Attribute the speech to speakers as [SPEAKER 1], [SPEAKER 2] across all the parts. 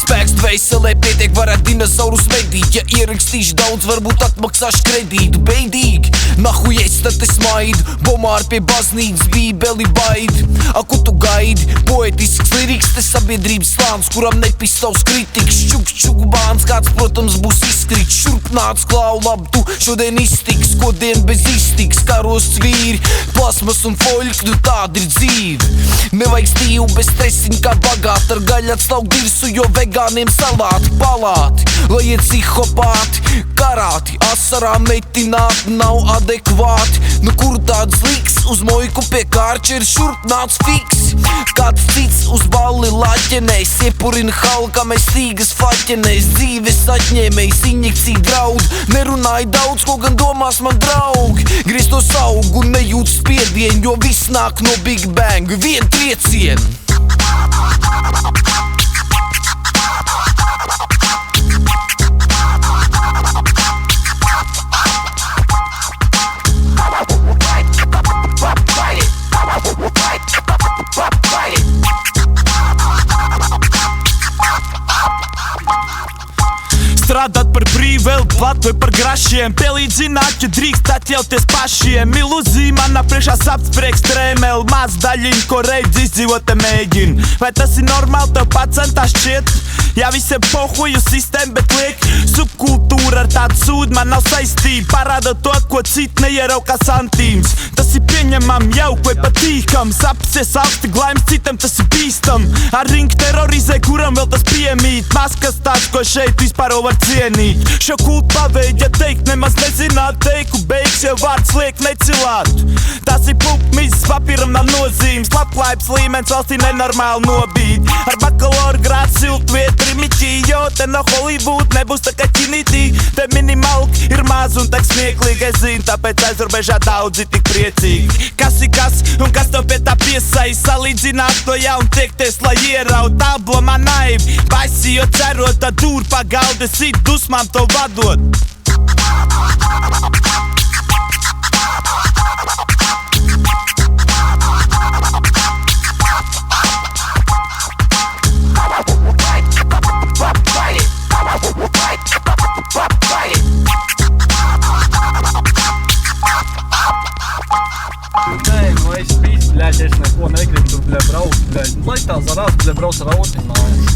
[SPEAKER 1] Spēks dvēselē pietiek, varētu dinosaurus medīt. Ja ierakstīšu daudz, varbūt atmaksāšu kredītu. Beidīgi, nahuj es tad es maidu. Bomāri pie baznīcas, bībeli baidi. Ko tu gaidi? Poetisks liriks, te sabiedrības slāns, kuram nepistauts kritikas. Čuk bāns, kāds, protams, būs izkrits. Šurp nāc klau, labi, tu šodien iztiks. Kodien bez iztiks, karos vīri, plasmas un foļki, nu tāda ir dzīve. Nevajag stīvu bez stresiņa kā bagāt. Ar gaļu atslaukt dirsu, jo vegāniem salāti palāti. Lai iet psihopāti, karāti, asarām metināti, nav adekvāti. Nu kur tāds liks, uz mojku pie kārča ir šurp nāc fiks. Kāds cits uz balli laķenēs, iepurina halkā, mēs stīgas faķenēs. Dzīves atņēmējs, injekcija draud, nerunāja daudz, ko gan domās man draugi. Griez to saugu, nejūt spiedienu, jo viss nāk no Big Bang, vien triecienu.
[SPEAKER 2] Strādāt par brīvu, vēl plat vai par grašiem. Pielīdzināt, ja drīkst atļauties pašiem. Ilūzija manā priekšā sapsprieks trēmeli. Maz daļiņu, ko reiz izdzīvot te mēģina. Vai tas ir normāli, tev pacentās šķiet? Jā, visiem pohuju sistēmu, bet liek subkultūra ar tādu sūdu man nav saistība. Parāda to, ko citi neierauka santīms. Tas ir pieņemam, jauk vai patīkam. Sapsies augsti glaims, citam tas ir bīstam. Ar ringu terorizē, kuram vēl tas piemīt. Maz kas tāds, ko šeit vispār var cienīt. Šo kultu paveidja teikt, nemaz nezināt. Teiku beigs, jau vārds liek necilāt. Tas ir pupmizes, papīram nav nozīmes. Labklājības līmenis valstī nenormāli nobīt. Ar bakalaura grādu siltu vietu Rimiķī, jo te no Hollywood nebūs tā kā ķinitī. Te minimalki ir maz un tak smieklīgi, es zinu, tāpēc aizrobežā daudzi tik priecīgi. Kas ir kas un kas tev pie tā piesaist? Salīdzināt to jaunu tiekties, lai ieraut. Tablo man naivi, baisi, jo cerot, tā dūr pa galdu, sit dusmām to vadot.
[SPEAKER 3] Блядь, es neko negribu tur, bļa, braukt, bļa. Lai tā zarās, bļa, brauc ar auti mājās.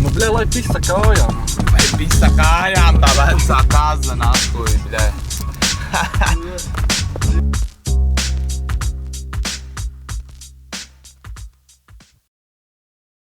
[SPEAKER 3] Nu, bļa, lai pista kājām.
[SPEAKER 4] Vai pista kājām, tā vecā kāza naskuji, bļa.